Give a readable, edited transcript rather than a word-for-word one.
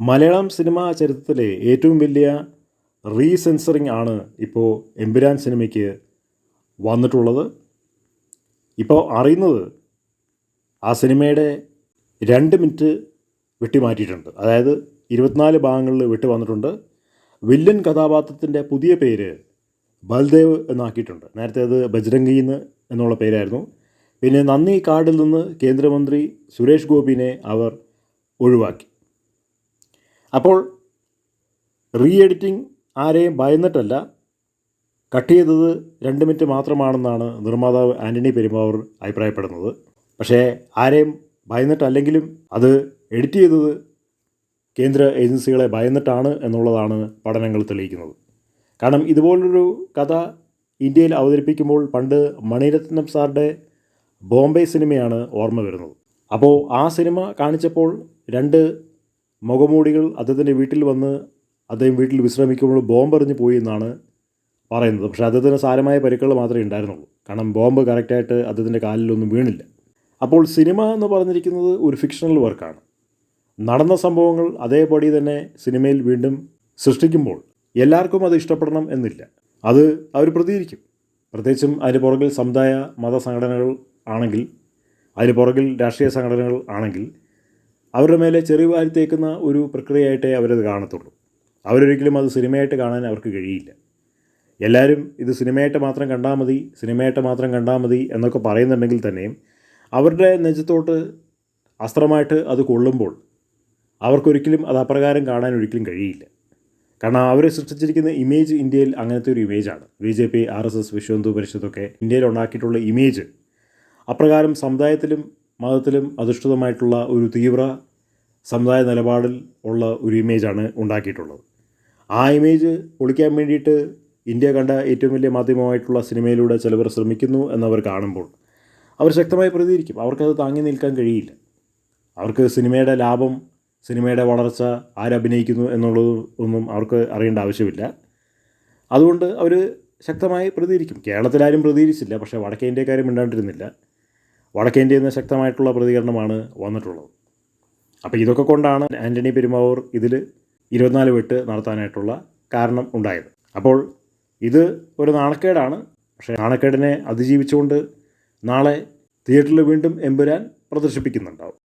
Malayalam cinema ചരിത്രത്തിലെ ഏറ്റവും വലിയ റീസെൻസറിങ് ആണ് ഇപ്പോൾ എമ്പുരാൻ സിനിമയ്ക്ക് വന്നിട്ടുള്ളത്. ഇപ്പോൾ അറിയുന്നത് ആ സിനിമയുടെ 2 മിനിറ്റ് വെട്ടിമാറ്റിയിട്ടുണ്ട്. അതായത് 24 ഭാഗങ്ങളിൽ വിട്ടു വന്നിട്ടുണ്ട്. വില്ലൻ കഥാപാത്രത്തിൻ്റെ പുതിയ പേര് ബൽദേവ് എന്നാക്കിയിട്ടുണ്ട്. നേരത്തെ അത് ബജ്രംഗി എന്നുള്ള പേരായിരുന്നു. പിന്നെ നന്ദി കാർഡിൽ നിന്ന് കേന്ദ്രമന്ത്രി സുരേഷ് ഗോപിനെ അവർ ഒഴിവാക്കി. അപ്പോൾ റീ എഡിറ്റിംഗ് ആരെയും ഭയന്നിട്ടല്ല, കട്ട് ചെയ്തത് 2 മിനിറ്റ് മാത്രമാണെന്നാണ് നിർമ്മാതാവ് ആൻ്റണി പെരുമ്പാവൂർ അഭിപ്രായപ്പെടുന്നത്. പക്ഷേ ആരെയും ഭയന്നിട്ടല്ലെങ്കിലും അത് എഡിറ്റ് ചെയ്തത് കേന്ദ്ര ഏജൻസികളെ ഭയന്നിട്ടാണ് എന്നുള്ളതാണ് പഠനങ്ങൾ തെളിയിക്കുന്നത്. കാരണം ഇതുപോലൊരു കഥ ഇന്ത്യയിൽ അവതരിപ്പിക്കുമ്പോൾ പണ്ട് മണിരത്നം സാറുടെ ബോംബെ സിനിമയാണ് ഓർമ്മ വരുന്നത്. അപ്പോൾ ആ സിനിമ കാണിച്ചപ്പോൾ 2 മുഖമൂടികൾ അദ്ദേഹത്തിൻ്റെ വീട്ടിൽ വന്ന് അദ്ദേഹം വീട്ടിൽ വിശ്രമിക്കുമ്പോൾ ബോംബെറിഞ്ഞ് പോയി എന്നാണ് പറയുന്നത്. പക്ഷേ അദ്ദേഹത്തിന് സാരമായ പരിക്കുകൾ മാത്രമേ ഉണ്ടായിരുന്നുള്ളൂ. കാരണം ബോംബ് കറക്റ്റായിട്ട് അദ്ദേഹത്തിൻ്റെ കാലിലൊന്നും വീണില്ല. അപ്പോൾ സിനിമ എന്ന് പറഞ്ഞിരിക്കുന്നത് ഒരു ഫിക്ഷണൽ വർക്കാണ്. നടന്ന സംഭവങ്ങൾ അതേപടി തന്നെ സിനിമയിൽ വീണ്ടും സൃഷ്ടിക്കുമ്പോൾ എല്ലാവർക്കും അത് ഇഷ്ടപ്പെടണം എന്നില്ല. അത് അവർ പ്രതികരിക്കും. പ്രത്യേകിച്ചും അതിന് പുറകിൽ സമുദായ മത സംഘടനകൾ ആണെങ്കിൽ, അതിന് പുറകിൽ രാഷ്ട്രീയ സംഘടനകൾ ആണെങ്കിൽ അവരുടെ മേലെ ചെറിയ വാരി തേക്കുന്ന ഒരു പ്രക്രിയയായിട്ടേ അവരത് കാണത്തുള്ളൂ. അവരൊരിക്കലും അത് സിനിമയായിട്ട് കാണാൻ അവർക്ക് കഴിയില്ല. എല്ലാവരും ഇത് സിനിമയായിട്ട് മാത്രം കണ്ടാൽ മതി, സിനിമയായിട്ട് മാത്രം കണ്ടാൽ മതി എന്നൊക്കെ പറയുന്നുണ്ടെങ്കിൽ തന്നെയും അവരുടെ നെഞ്ചത്തോട്ട് അസ്ത്രമായിട്ട് അത് കൊള്ളുമ്പോൾ അവർക്കൊരിക്കലും അത് അപ്രകാരം കാണാൻ ഒരിക്കലും കഴിയില്ല. കാരണം അവർ സൃഷ്ടിച്ചിരിക്കുന്ന ഇമേജ് ഇന്ത്യയിൽ അങ്ങനത്തെ ഒരു ഇമേജാണ്. BJP, RSS, വിശ്വ ഹിന്ദു പരിഷത്തൊക്കെ ഇന്ത്യയിൽ ഉണ്ടാക്കിയിട്ടുള്ള ഇമേജ് അപ്രകാരം സമുദായത്തിലും മതത്തിലും അധിഷ്ഠിതമായിട്ടുള്ള ഒരു തീവ്ര സമുദായ നിലപാടിൽ ഉള്ള ഒരു ഇമേജാണ് ഉണ്ടാക്കിയിട്ടുള്ളത്. ആ ഇമേജ് പൊളിക്കാൻ വേണ്ടിയിട്ട് ഇന്ത്യ കണ്ട ഏറ്റവും വലിയ മാധ്യമമായിട്ടുള്ള സിനിമയിലൂടെ ചിലവർ ശ്രമിക്കുന്നു എന്നവർ കാണുമ്പോൾ അവർ ശക്തമായി പ്രതികരിക്കും. അവർക്കത് താങ്ങി നിൽക്കാൻ കഴിയില്ല. അവർക്ക് സിനിമയുടെ ലാഭം, സിനിമയുടെ വളർച്ച, ആരഭിനയിക്കുന്നു എന്നുള്ളത് ഒന്നും അവർക്ക് അറിയേണ്ട ആവശ്യമില്ല. അതുകൊണ്ട് അവർ ശക്തമായി പ്രതികരിക്കും. കേരളത്തിലാരും പ്രതികരിച്ചില്ല, പക്ഷേ വടക്കേ ഇന്ത്യക്കാരും മിണ്ടാണ്ടിരുന്നില്ല. വടക്കേ ഇന്ത്യയിൽ നിന്ന് ശക്തമായിട്ടുള്ള പ്രതികരണമാണ് വന്നിട്ടുള്ളത്. അപ്പോൾ ഇതൊക്കെ കൊണ്ടാണ് ആൻ്റണി പെരുമ്പാവൂർ ഇതിൽ 24 വെട്ട് നടത്താനായിട്ടുള്ള കാരണം ഉണ്ടായത്. അപ്പോൾ ഇത് ഒരു നാണക്കേടാണ്. പക്ഷേ നാണക്കേടിനെ അതിജീവിച്ചുകൊണ്ട് നാളെ തിയേറ്ററിൽ വീണ്ടും എമ്പുരാൻ പ്രദർശിപ്പിക്കുന്നുണ്ടാവും.